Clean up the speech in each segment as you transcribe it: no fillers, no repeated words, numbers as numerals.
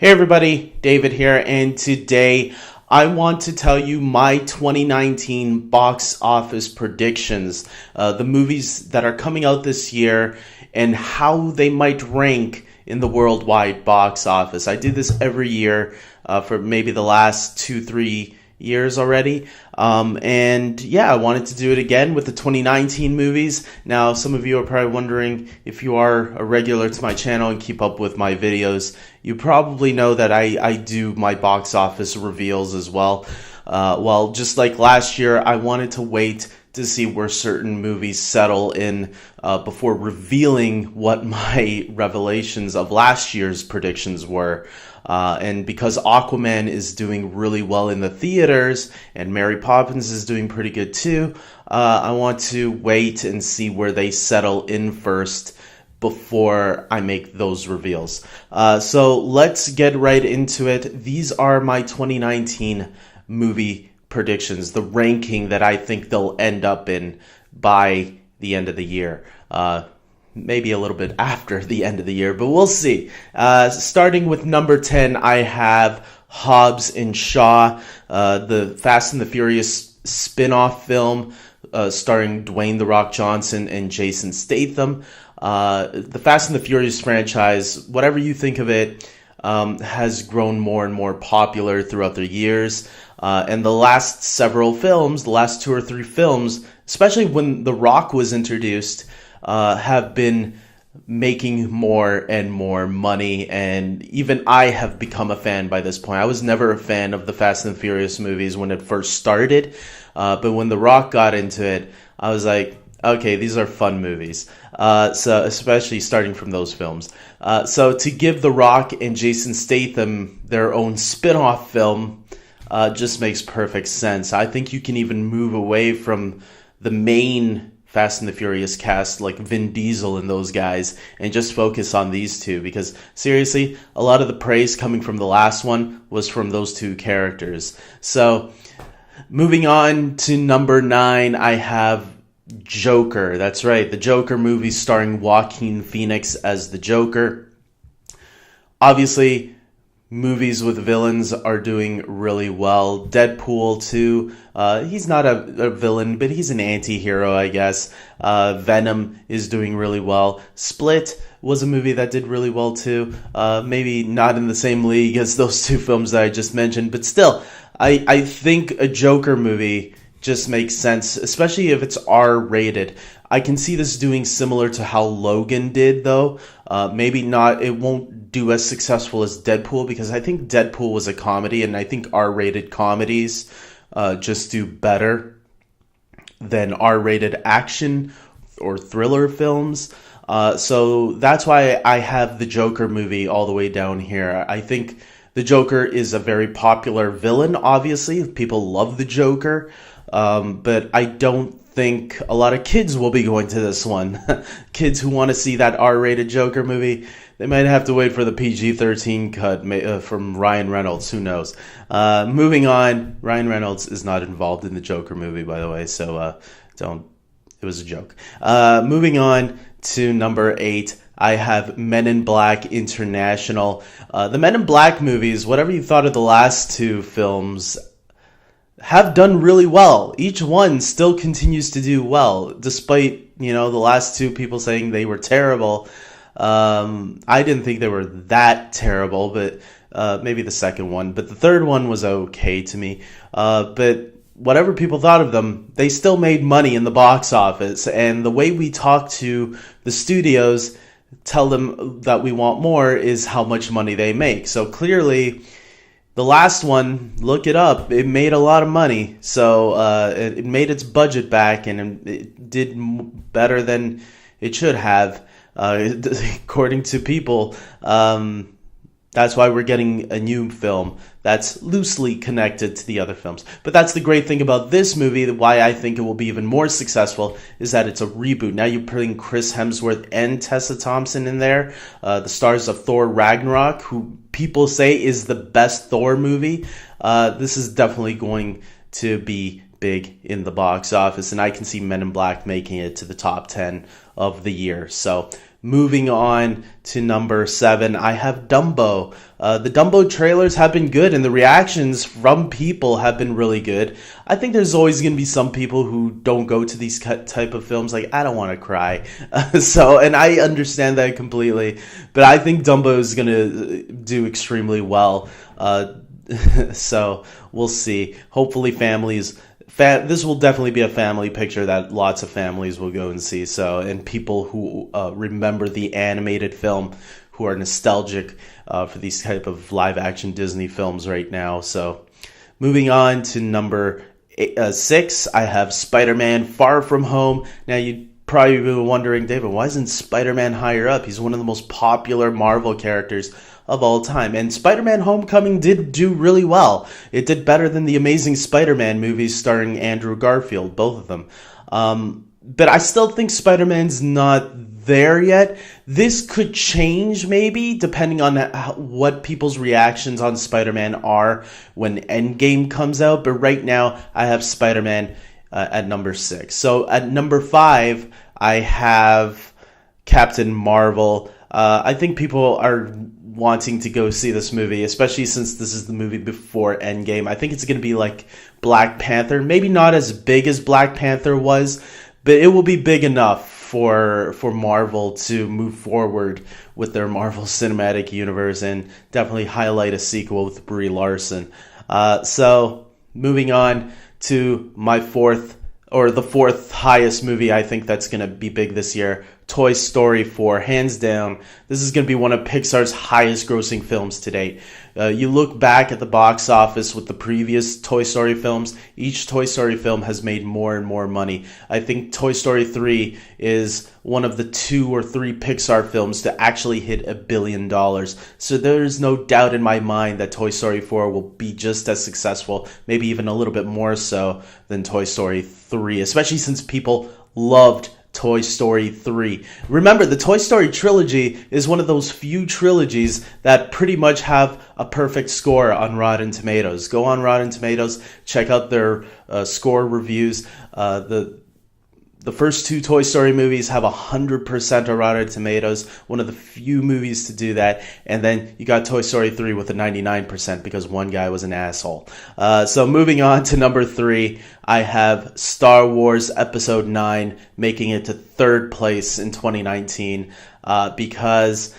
Hey everybody, David here, and today I want to tell you my 2019 box office predictions, the movies that are coming out this year and how they might rank in the worldwide box office. I do this every year for maybe the last 2-3 years already. And yeah, I wanted to do it again with the 2019 movies. Now, some of you are probably wondering, if you are a regular to my channel and keep up with my videos, you probably know that I do my box office reveals as well. Well, just like last year, I wanted to wait to see where certain movies settle in before revealing what my revelations of last year's predictions were. And because Aquaman is doing really well in the theaters and Mary Poppins is doing pretty good too, I want to wait and see where they settle in first before I make those reveals. So let's get right into it. These are my 2019 movie predictions, the ranking that I think they'll end up in by the end of the year. Maybe a little bit after the end of the year, but we'll see. Starting with number 10, I have Hobbs Shaw, the Fast and the Furious spin-off film starring Dwayne "The Rock" Johnson and Jason Statham. The Fast and the Furious franchise, whatever you think of it, has grown more and more popular throughout the years. And the last several films, the last 2 or 3 films, especially when The Rock was introduced, have been making more and more money, and even I have become a fan by this point. I was never a fan of the Fast and Furious movies when it first started, but when The Rock got into it, I was like, okay, these are fun movies. So especially starting from those films. So to give The Rock and Jason Statham their own spin-off film just makes perfect sense. I think you can even move away from the main Fast and the Furious cast like Vin Diesel and those guys and just focus on these two, because seriously, a lot of the praise coming from the last one was from those two characters. So moving on to number 9, I have Joker. That's right, the Joker movie starring Joaquin Phoenix as the Joker. Obviously, movies with villains are doing really well. Deadpool 2, he's not a villain, but he's an anti-hero, I guess. Venom is doing really well. Split was a movie that did really well too. Maybe not in the same league as those 2 films that I just mentioned, but still, I think a Joker movie just makes sense, especially if it's R-rated. I can see this doing similar to how Logan did, though. Maybe not, it won't do as successful as Deadpool, because I think Deadpool was a comedy, and I think R-rated comedies just do better than R-rated action or thriller films. So that's why I have the Joker movie all the way down here. I think the Joker is a very popular villain, obviously. People love the Joker. But I don't think a lot of kids will be going to this one. Kids who want to see that R-rated Joker movie, they might have to wait for the PG-13 cut from Ryan Reynolds. Who knows? Moving on, Ryan Reynolds is not involved in the Joker movie, by the way, so don't. It was a joke. Moving on to number 8, I have Men in Black International. The Men in Black movies, whatever you thought of the last 2 films, have done really well. Each one still continues to do well, despite, the last 2 people saying they were terrible. I didn't think they were that terrible, but maybe the second one. But the third one was okay to me. But whatever people thought of them, they still made money in the box office. And the way we talk to the studios, tell them that we want more, is how much money they make. So clearly, the last one, look it up, it made a lot of money. So it made its budget back, and it did better than it should have, according to people. That's why we're getting a new film that's loosely connected to the other films. But that's the great thing about this movie, why I think it will be even more successful, is that it's a reboot. Now you're putting Chris Hemsworth and Tessa Thompson in there, the stars of Thor Ragnarok, who people say is the best Thor movie. This is definitely going to be big in the box office, and I can see Men in Black making it to the top 10 of the year. So Moving on to number 7, I have Dumbo. The Dumbo trailers have been good, and the reactions from people have been really good. I think there's always going to be some people who don't go to these type of films, like, I don't want to cry. And I understand that completely, but I think Dumbo is going to do extremely well. So we'll see. Hopefully families... this will definitely be a family picture that lots of families will go and see. So, and people who remember the animated film, who are nostalgic for these type of live action Disney films right now. So, moving on to number 6, I have Spider-Man: Far From Home. Now, you'd probably be wondering, David, why isn't Spider-Man higher up? He's one of the most popular Marvel characters of all time. And Spider-Man Homecoming did do really well. It did better than the Amazing Spider-Man movies starring Andrew Garfield, both of them. But I still think Spider-Man's not there yet. This could change maybe depending on what people's reactions on Spider-Man are when Endgame comes out. But right now I have Spider-Man at number 6. So at number 5, I have Captain Marvel. I think people are wanting to go see this movie, especially since this is the movie before Endgame. I think it's going to be like Black Panther. Maybe not as big as Black Panther was, but it will be big enough for Marvel to move forward with their Marvel Cinematic Universe and definitely highlight a sequel with Brie Larson. So moving on to my the fourth highest movie I think that's going to be big this year, Toy Story 4. Hands down, this is going to be one of Pixar's highest grossing films to date. You look back at the box office with the previous Toy Story films, each Toy Story film has made more and more money. I think Toy Story 3 is one of the 2 or 3 Pixar films to actually hit $1 billion. So there's no doubt in my mind that Toy Story 4 will be just as successful, maybe even a little bit more so than Toy Story 3, especially since people loved Toy Story 3. Remember, the Toy Story trilogy is one of those few trilogies that pretty much have a perfect score on Rotten Tomatoes. Go on Rotten Tomatoes, check out their score reviews. The first 2 Toy Story movies have 100% on Rotten Tomatoes, one of the few movies to do that. And then you got Toy Story 3 with a 99% because one guy was an asshole. So moving on to number 3, I have Star Wars Episode 9 making it to 3rd place in 2019 because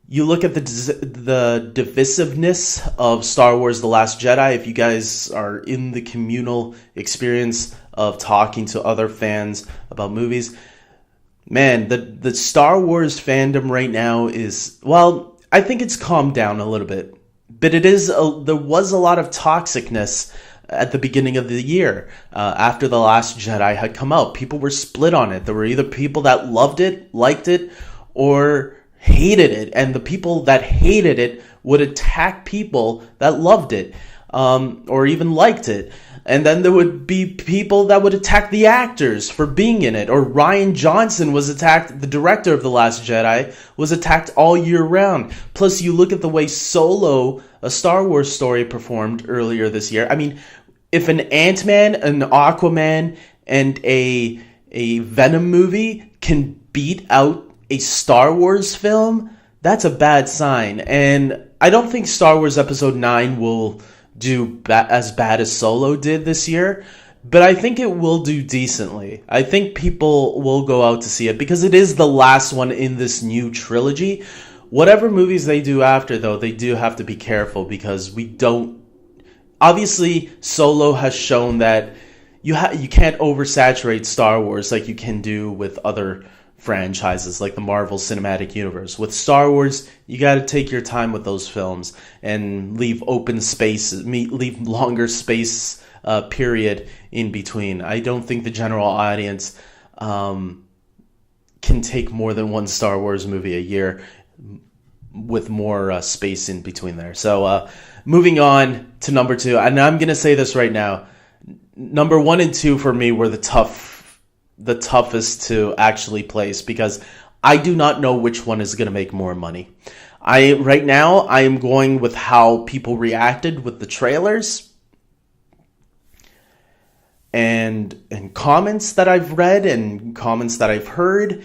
you look at the divisiveness of Star Wars The Last Jedi. If you guys are in the communal experience of talking to other fans about movies, man, the Star Wars fandom right now is, well, I think it's calmed down a little bit, but there was a lot of toxicness at the beginning of the year after The Last Jedi had come out. People were split on it. There were either people that loved it, liked it, or hated it, and the people that hated it would attack people that loved it or even liked it. And then there would be people that would attack the actors for being in it. Or Rian Johnson was attacked, the director of The Last Jedi, was attacked all year round. Plus, you look at the way Solo, a Star Wars story, performed earlier this year. I mean, if an Ant-Man, an Aquaman, and a Venom movie can beat out a Star Wars film, that's a bad sign. And I don't think Star Wars Episode 9 will do as bad as Solo did this year, but I think it will do decently. I think people will go out to see it because it is the last one in this new trilogy. Whatever movies they do after, though, they do have to be careful because we don't... Obviously, Solo has shown that you can't oversaturate Star Wars like you can do with other franchises like the Marvel Cinematic Universe. With Star Wars, you got to take your time with those films and leave open spaces, leave longer space period in between. I don't think the general audience can take more than one Star Wars movie a year with more space in between there. So moving on to number 2, and I'm going to say this right now, number 1 and 2 for me were the toughest to actually place because I do not know which one is going to make more money. Right now I am going with how people reacted with the trailers and comments that I've read and comments that I've heard.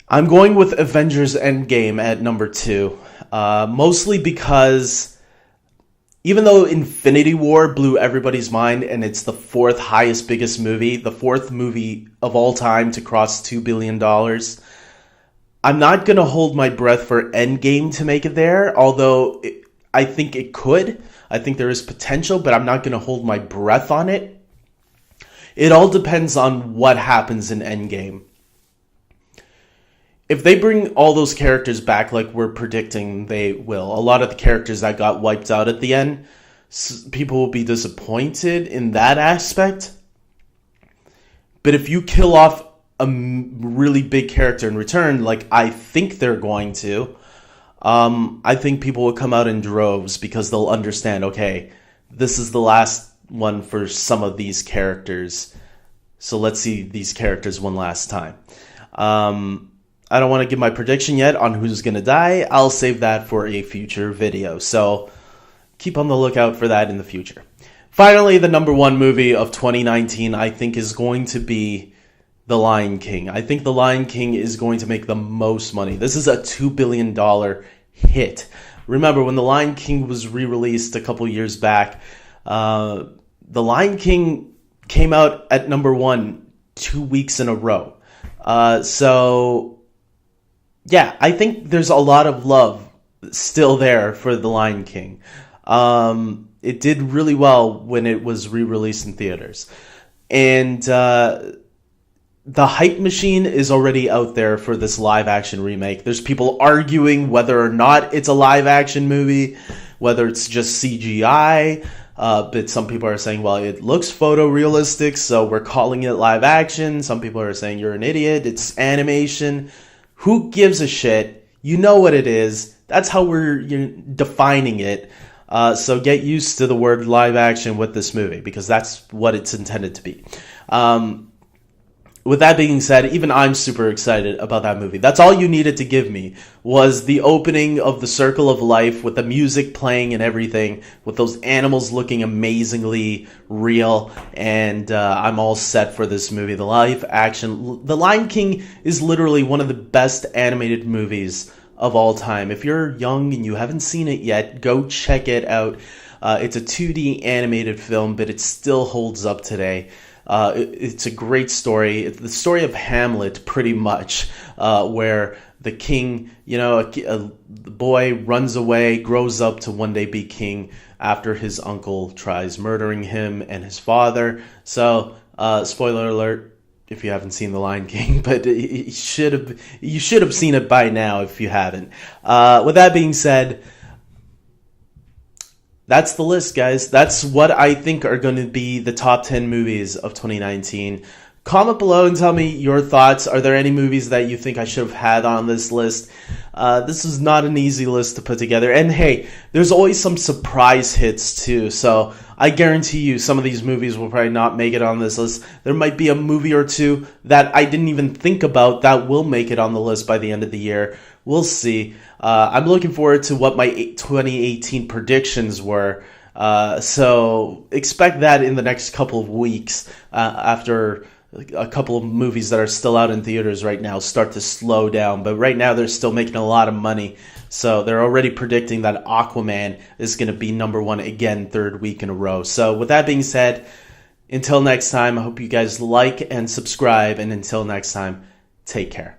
I'm going with Avengers Endgame at number 2, mostly because even though Infinity War blew everybody's mind and it's the fourth highest, biggest movie, the fourth movie of all time to cross $2 billion, I'm not going to hold my breath for Endgame to make it there, although I think it could. I think there is potential, but I'm not going to hold my breath on it. It all depends on what happens in Endgame. If they bring all those characters back like we're predicting they will, a lot of the characters that got wiped out at the end, people will be disappointed in that aspect. But if you kill off a really big character in return, like I think they're going to, I think people will come out in droves because they'll understand, okay, this is the last one for some of these characters. So let's see these characters one last time. I don't want to give my prediction yet on who's going to die. I'll save that for a future video. So keep on the lookout for that in the future. Finally, the number 1 movie of 2019, I think, is going to be The Lion King. I think The Lion King is going to make the most money. This is a $2 billion hit. Remember, when The Lion King was re-released a couple years back, The Lion King came out at number 1 2 weeks in a row. Yeah, I think there's a lot of love still there for The Lion King. It did really well when it was re-released in theaters. And the hype machine is already out there for this live-action remake. There's people arguing whether or not it's a live-action movie, whether it's just CGI. But some people are saying, well, it looks photorealistic, so we're calling it live-action. Some people are saying, you're an idiot, it's animation. Who gives a shit? You know what it is. That's how we're defining it. So get used to the word live action with this movie, because that's what it's intended to be. With that being said, even I'm super excited about that movie. That's all you needed to give me, was the opening of the Circle of Life with the music playing and everything, with those animals looking amazingly real, and I'm all set for this movie. The live action, The Lion King is literally one of the best animated movies of all time. If you're young and you haven't seen it yet, go check it out. It's a 2D animated film, but it still holds up today. It's a great story. It's the story of Hamlet, pretty much, where the king, the boy runs away, grows up to one day be king after his uncle tries murdering him and his father. So, spoiler alert if you haven't seen The Lion King, but you should have seen it by now if you haven't. With that being said, that's the list, guys. That's what I think are going to be the top 10 movies of 2019. Comment below and tell me your thoughts. Are there any movies that you think I should have had on this list? This is not an easy list to put together. And hey, there's always some surprise hits too. So I guarantee you some of these movies will probably not make it on this list. There might be a movie or two that I didn't even think about that will make it on the list by the end of the year. We'll see. I'm looking forward to what my 2018 predictions were. So expect that in the next couple of weeks, after a couple of movies that are still out in theaters right now start to slow down. But right now they're still making a lot of money. So they're already predicting that Aquaman is going to be number 1 again, 3rd week in a row. So with that being said, until next time, I hope you guys like and subscribe. And until next time, take care.